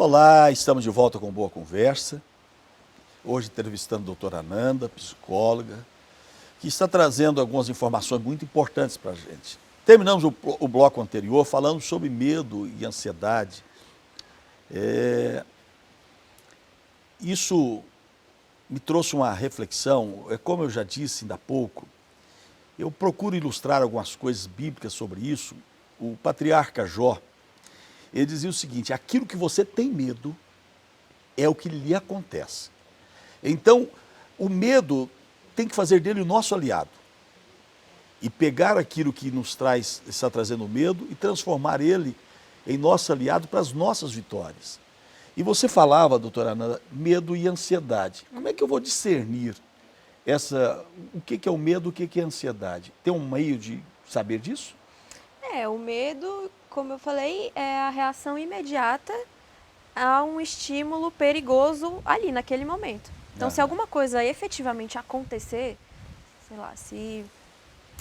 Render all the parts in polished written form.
Olá, estamos de volta com Boa Conversa. Hoje entrevistando a doutora Ananda, psicóloga, que está trazendo algumas informações muito importantes para a gente. Terminamos o bloco anterior falando sobre medo e ansiedade. Isso me trouxe uma reflexão, como eu já disse ainda há pouco, eu procuro ilustrar algumas coisas bíblicas sobre isso. O patriarca Jó, ele dizia o seguinte: aquilo que você tem medo é o que lhe acontece. Então, o medo tem que fazer dele o nosso aliado. E pegar aquilo que nos traz, está trazendo medo e transformar ele em nosso aliado para as nossas vitórias. E você falava, doutora Ana, medo e ansiedade. Como é que eu vou discernir o que é o medo, o que é a ansiedade? Tem um meio de saber disso? O medo, como eu falei, é a reação imediata a um estímulo perigoso ali, naquele momento. Então, se alguma coisa efetivamente acontecer, sei lá, se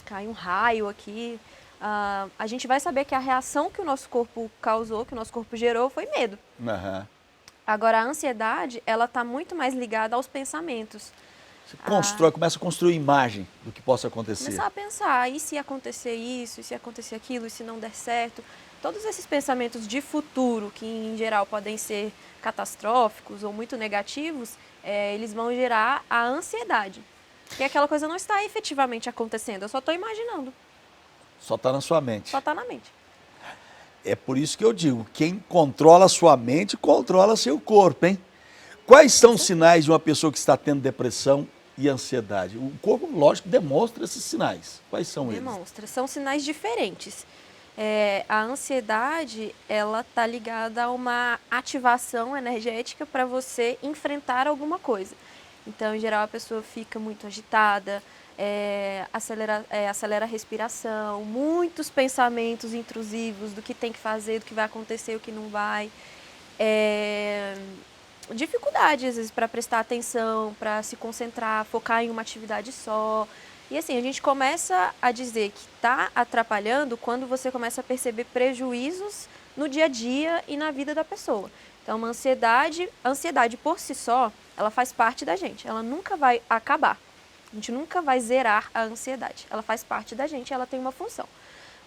cair um raio aqui, a gente vai saber que a reação que o nosso corpo causou, que o nosso corpo gerou, foi medo. Agora, a ansiedade, ela está muito mais ligada aos pensamentos. Você começa a construir imagem do que possa acontecer. Começar a pensar, e se acontecer isso, e se acontecer aquilo, e se não der certo. Todos esses pensamentos de futuro, que em geral podem ser catastróficos ou muito negativos, eles vão gerar a ansiedade. Porque aquela coisa não está efetivamente acontecendo, eu só estou imaginando. Só está na sua mente. Só está na mente. É por isso que eu digo, quem controla a sua mente, controla seu corpo, hein? Quais são os sinais de uma pessoa que está tendo depressão e ansiedade? O corpo, lógico, demonstra esses sinais. Quais são eles? Demonstra. São sinais diferentes. A ansiedade, ela está ligada a uma ativação energética para você enfrentar alguma coisa. Então, em geral, a pessoa fica muito agitada, acelera a respiração, muitos pensamentos intrusivos do que tem que fazer, do que vai acontecer, o que não vai. Dificuldade, às vezes, para prestar atenção, para se concentrar, focar em uma atividade só. E assim, a gente começa a dizer que está atrapalhando quando você começa a perceber prejuízos no dia a dia e na vida da pessoa. Então, a ansiedade por si só, ela faz parte da gente, ela nunca vai acabar. A gente nunca vai zerar a ansiedade, ela faz parte da gente, ela tem uma função.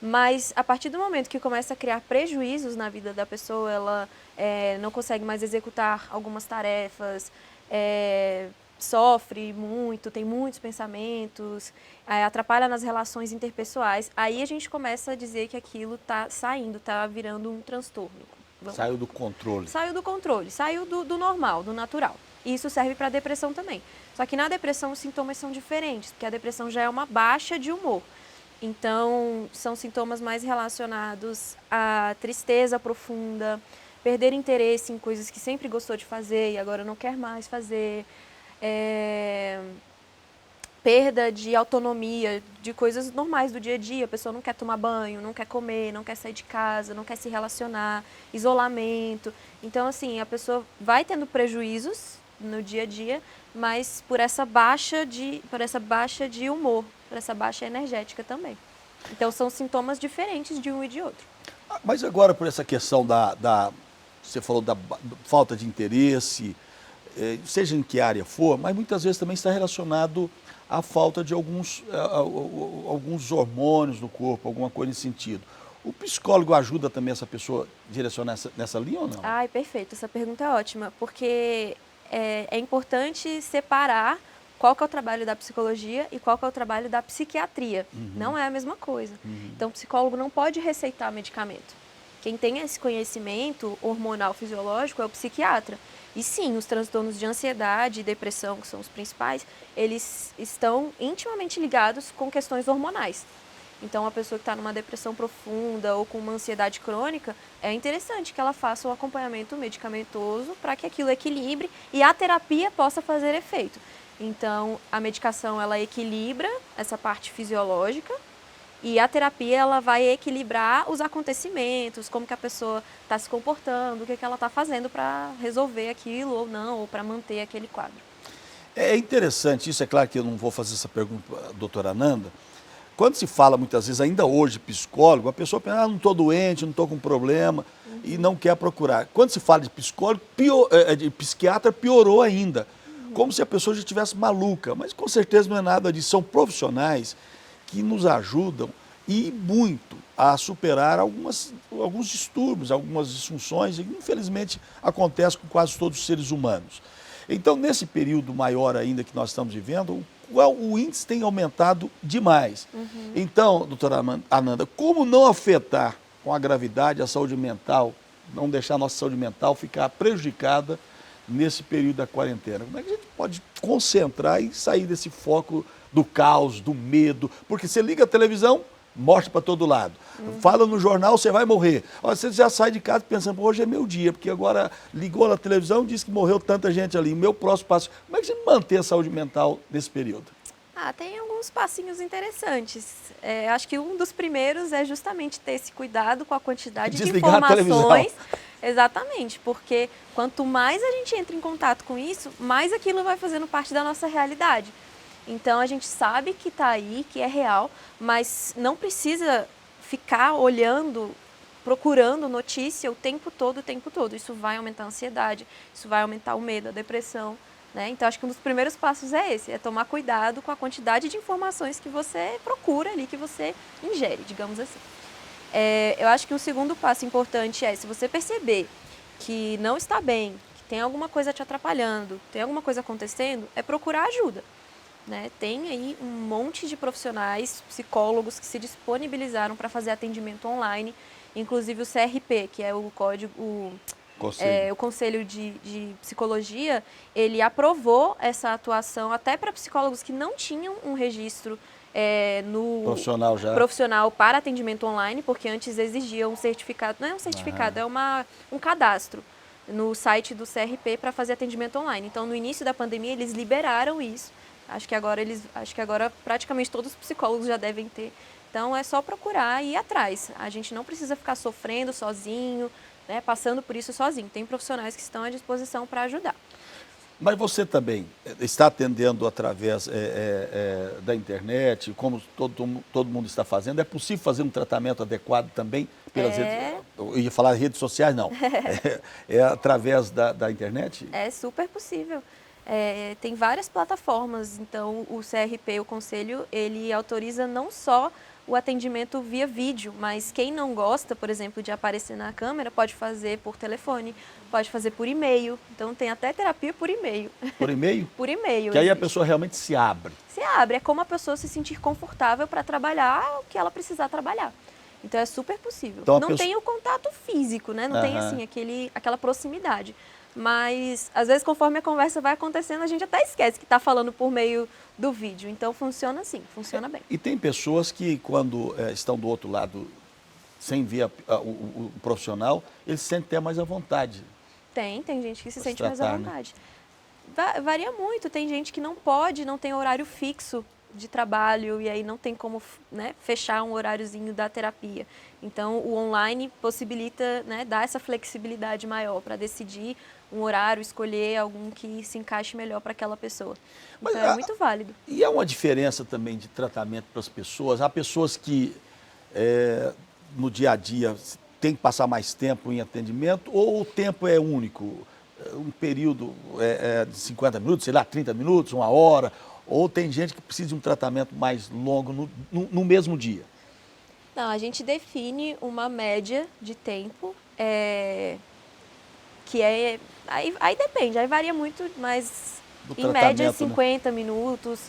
Mas a partir do momento que começa a criar prejuízos na vida da pessoa, ela não consegue mais executar algumas tarefas, sofre muito, tem muitos pensamentos, atrapalha nas relações interpessoais, aí a gente começa a dizer que aquilo está saindo, está virando um transtorno. Saiu do controle. Saiu do controle, saiu do normal, do natural. E isso serve para a depressão também. Só que na depressão os sintomas são diferentes, porque a depressão já é uma baixa de humor. Então, são sintomas mais relacionados à tristeza profunda, perder interesse em coisas que sempre gostou de fazer e agora não quer mais fazer, perda de autonomia, de coisas normais do dia a dia. A pessoa não quer tomar banho, não quer comer, não quer sair de casa, não quer se relacionar, isolamento. Então, assim, a pessoa vai tendo prejuízos no dia a dia, mas por essa baixa de humor, por essa baixa energética também. Então, são sintomas diferentes de um e de outro. Mas agora, por essa questão você falou da falta de interesse, seja em que área for, mas muitas vezes também está relacionado à falta de alguns hormônios no corpo, alguma coisa nesse sentido. O psicólogo ajuda também essa pessoa a direcionar nessa linha ou não? Ai, perfeito. Essa pergunta é ótima, porque é importante separar qual que é o trabalho da psicologia e qual que é o trabalho da psiquiatria. Não é a mesma coisa. Então, o psicólogo não pode receitar medicamento. Quem tem esse conhecimento hormonal fisiológico é o psiquiatra. E sim, os transtornos de ansiedade e depressão, que são os principais, eles estão intimamente ligados com questões hormonais. Então, a pessoa que está numa depressão profunda ou com uma ansiedade crônica, é interessante que ela faça um acompanhamento medicamentoso para que aquilo equilibre e a terapia possa fazer efeito. Então, a medicação, ela equilibra essa parte fisiológica e a terapia, ela vai equilibrar os acontecimentos, como que a pessoa está se comportando, o que ela está fazendo para resolver aquilo ou não, ou para manter aquele quadro. É interessante isso, é claro que eu não vou fazer essa pergunta para a doutora Ananda. quando se fala muitas vezes, ainda hoje, psicólogo, a pessoa pensa, não estou doente, não estou com problema, e não quer procurar. Quando se fala de psicólogo, de psiquiatra, piorou ainda. Como se a pessoa já estivesse maluca, mas com certeza não é nada disso. São profissionais que nos ajudam e muito a superar alguns distúrbios, algumas disfunções, e infelizmente acontece com quase todos os seres humanos. Então, nesse período maior ainda que nós estamos vivendo, o índice tem aumentado demais. Então, doutora Ananda, como não afetar com a gravidade a saúde mental, não deixar a nossa saúde mental ficar prejudicada nesse período da quarentena? Como é que a gente pode concentrar e sair desse foco do caos, do medo? Porque você liga a televisão, morte para todo lado. Fala no jornal, você vai morrer. Você já sai de casa pensando, hoje é meu dia, porque agora ligou na televisão e disse que morreu tanta gente ali. Meu próximo passo. Como é que você mantém a saúde mental nesse período? Tem alguns passinhos interessantes. Acho que um dos primeiros é justamente ter esse cuidado com a quantidade de informações. Exatamente, porque quanto mais a gente entra em contato com isso, mais aquilo vai fazendo parte da nossa realidade. Então a gente sabe que está aí, que é real, mas não precisa ficar olhando, procurando notícia o tempo todo, o tempo todo. Isso vai aumentar a ansiedade, isso vai aumentar o medo, a depressão. Né? Então, acho que um dos primeiros passos é esse, é tomar cuidado com a quantidade de informações que você procura ali, que você ingere, digamos assim. Eu acho que um segundo passo importante é, se você perceber que não está bem, que tem alguma coisa te atrapalhando, tem alguma coisa acontecendo, é procurar ajuda. Né? Tem aí um monte de profissionais, psicólogos que se disponibilizaram para fazer atendimento online, inclusive o CRP, que é o o Conselho de Psicologia, ele aprovou essa atuação até para psicólogos que não tinham um registro no profissional para atendimento online, porque antes exigia um certificado, não é um certificado, é um cadastro no site do CRP para fazer atendimento online. Então, no início da pandemia, eles liberaram isso. Acho que agora praticamente todos os psicólogos já devem ter. Então, é só procurar e ir atrás. A gente não precisa ficar sofrendo sozinho, né, passando por isso sozinho. Tem profissionais que estão à disposição para ajudar. Mas você também está atendendo através da internet, como todo mundo está fazendo? É possível fazer um tratamento adequado também pelas redes? Eu ia falar redes sociais, não. É através da internet? É super possível. Tem várias plataformas, então o CRP, o Conselho, ele autoriza não só o atendimento via vídeo, mas quem não gosta, por exemplo, de aparecer na câmera, pode fazer por telefone, pode fazer por e-mail. Então, tem até terapia por e-mail. Por e-mail? Por e-mail. Que aí a pessoa realmente se abre. Se abre, é como a pessoa se sentir confortável para trabalhar o que ela precisar trabalhar. Então, é super possível. Então, não tem o contato físico, né? Não tem, assim, aquela proximidade. Mas, às vezes, conforme a conversa vai acontecendo, a gente até esquece que está falando por meio do vídeo. Então, funciona assim, funciona bem. E tem pessoas que, quando estão do outro lado, sem ver o profissional, eles se sentem até mais à vontade. Tem gente que se sente mais à vontade. Né? Varia muito. Tem gente que não pode, não tem horário fixo de trabalho e aí não tem como, né, fechar um horáriozinho da terapia. Então, o online possibilita, né, dar essa flexibilidade maior para decidir um horário, escolher algum que se encaixe melhor para aquela pessoa. Então, é muito válido. E há uma diferença também de tratamento para as pessoas? Há pessoas que no dia a dia tem que passar mais tempo em atendimento ou o tempo é único? Um período de 50 minutos, sei lá, 30 minutos, 1 hora? Ou tem gente que precisa de um tratamento mais longo no mesmo dia? Não, a gente define uma média de tempo, que aí depende, aí varia muito, mas em média 50 minutos.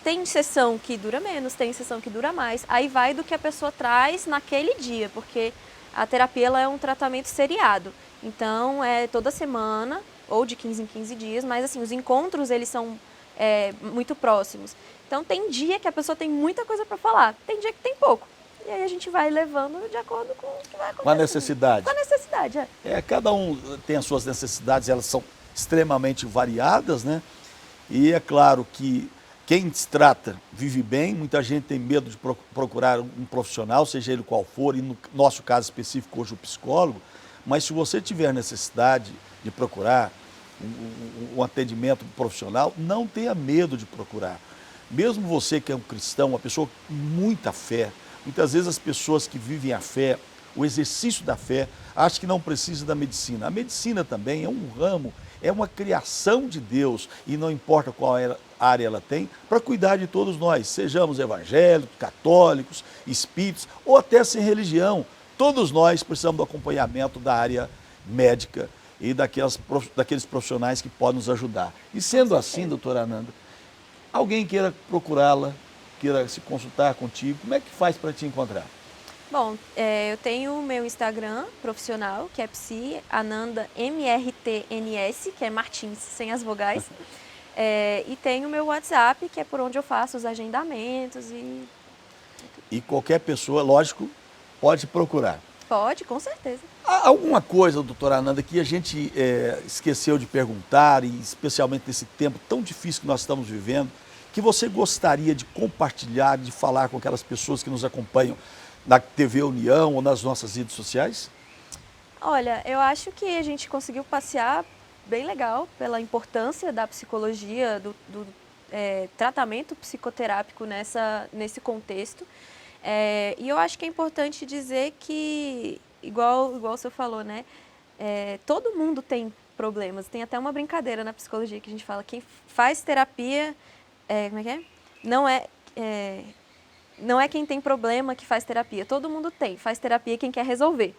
Tem sessão que dura menos, tem sessão que dura mais. Aí vai do que a pessoa traz naquele dia, porque a terapia ela é um tratamento seriado. Então, é toda semana, ou de 15 em 15 dias, mas assim, os encontros eles são muito próximos. Então, tem dia que a pessoa tem muita coisa para falar, tem dia que tem pouco. E aí a gente vai levando de acordo com o que vai acontecer. Com a necessidade. Com a necessidade, cada um tem as suas necessidades, elas são extremamente variadas, né? E é claro que quem se trata vive bem, muita gente tem medo de procurar um profissional, seja ele qual for, e no nosso caso específico hoje o psicólogo, mas se você tiver necessidade de procurar um atendimento profissional, não tenha medo de procurar. Mesmo você que é um cristão, uma pessoa com muita fé, muitas vezes as pessoas que vivem a fé, o exercício da fé, acham que não precisa da medicina. A medicina também é um ramo, é uma criação de Deus, e não importa qual área ela tem, para cuidar de todos nós, sejamos evangélicos, católicos, espíritos ou até sem religião. Todos nós precisamos do acompanhamento da área médica e daqueles profissionais que podem nos ajudar. E sendo assim, doutora Ananda, alguém queira procurá-la, queira se consultar contigo, como é que faz para te encontrar? Bom, eu tenho o meu Instagram profissional, que é Psi Ananda MRTNS, que é Martins sem as vogais. E tenho o meu WhatsApp, que é por onde eu faço os agendamentos E qualquer pessoa, lógico, pode procurar. Pode, com certeza. Há alguma coisa, doutora Ananda, que a gente esqueceu de perguntar, e especialmente nesse tempo tão difícil que nós estamos vivendo, que você gostaria de compartilhar, de falar com aquelas pessoas que nos acompanham na TV União ou nas nossas redes sociais? Olha, eu acho que a gente conseguiu passear bem legal pela importância da psicologia, do tratamento psicoterápico nesse contexto. E eu acho que é importante dizer que, igual o senhor falou, né? Todo mundo tem problemas. Tem até uma brincadeira na psicologia que a gente fala, quem faz terapia, como é que é? Não é quem tem problema que faz terapia, todo mundo tem, faz terapia quem quer resolver.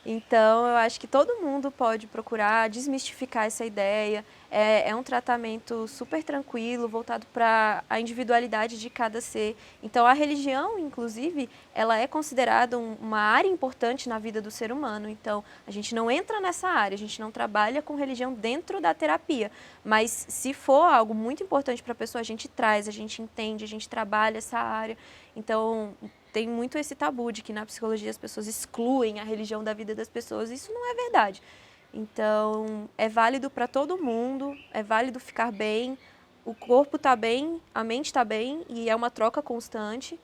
Então, eu acho que todo mundo pode procurar desmistificar essa ideia. É um tratamento super tranquilo, voltado para a individualidade de cada ser. Então, a religião, inclusive, ela é considerada uma área importante na vida do ser humano. Então, a gente não entra nessa área, a gente não trabalha com religião dentro da terapia. Mas, se for algo muito importante para a pessoa, a gente traz, a gente entende, a gente trabalha essa área. Então, tem muito esse tabu de que na psicologia as pessoas excluem a religião da vida das pessoas. Isso não é verdade. Então, é válido para todo mundo, é válido ficar bem, o corpo está bem, a mente está bem, e é uma troca constante.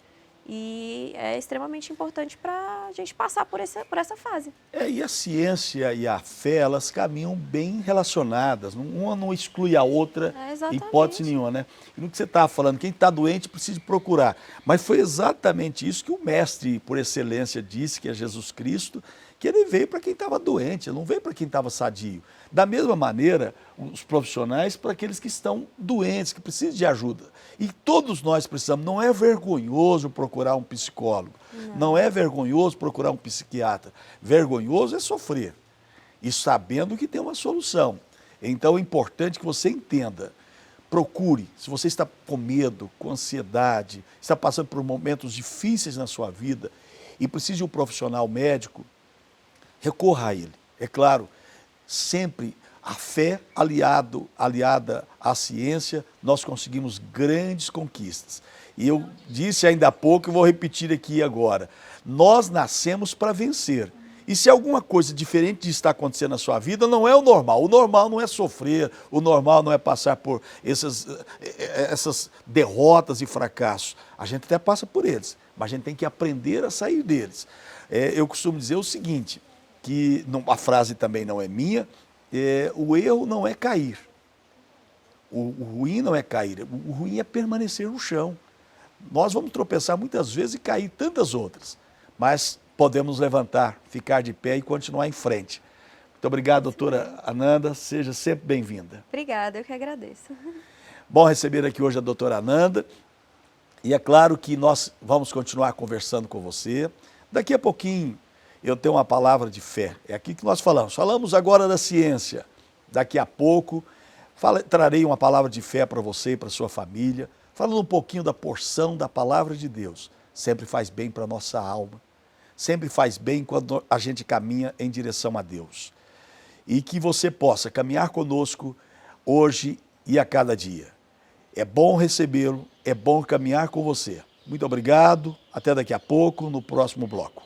E é extremamente importante para a gente passar por essa fase. E a ciência e a fé, elas caminham bem relacionadas. Uma não exclui a outra, em hipótese nenhuma, né? E no que você estava falando, quem está doente precisa procurar. Mas foi exatamente isso que o mestre, por excelência, disse, que é Jesus Cristo, que ele veio para quem estava doente, ele não veio para quem estava sadio. Da mesma maneira, os profissionais para aqueles que estão doentes, que precisam de ajuda. E todos nós precisamos. Não é vergonhoso procurar um psicólogo, não é vergonhoso procurar um psiquiatra. Vergonhoso é sofrer, e sabendo que tem uma solução. Então é importante que você entenda. Procure, se você está com medo, com ansiedade, está passando por momentos difíceis na sua vida e precisa de um profissional médico, recorra a ele. É claro, sempre a fé aliada à ciência, nós conseguimos grandes conquistas. E eu disse ainda há pouco e vou repetir aqui agora, nós nascemos para vencer. E se alguma coisa diferente disso está acontecendo na sua vida, não é o normal. O normal não é sofrer, o normal não é passar por essas derrotas e fracassos. A gente até passa por eles, mas a gente tem que aprender a sair deles. Eu costumo dizer o seguinte, que a frase também não é minha, o erro não é cair, o ruim não é cair, o ruim é permanecer no chão. Nós vamos tropeçar muitas vezes e cair tantas outras, mas podemos levantar, ficar de pé e continuar em frente. Muito obrigado, doutora Ananda, seja sempre bem-vinda. Obrigada, eu que agradeço. Bom receber aqui hoje a doutora Ananda, e é claro que nós vamos continuar conversando com você. Daqui a pouquinho eu tenho uma palavra de fé, é aqui que nós falamos. Falamos agora da ciência, daqui a pouco trarei uma palavra de fé para você e para a sua família, falando um pouquinho da porção da palavra de Deus. Sempre faz bem para a nossa alma, sempre faz bem quando a gente caminha em direção a Deus. E que você possa caminhar conosco hoje e a cada dia. É bom recebê-lo, é bom caminhar com você. Muito obrigado, até daqui a pouco, no próximo bloco.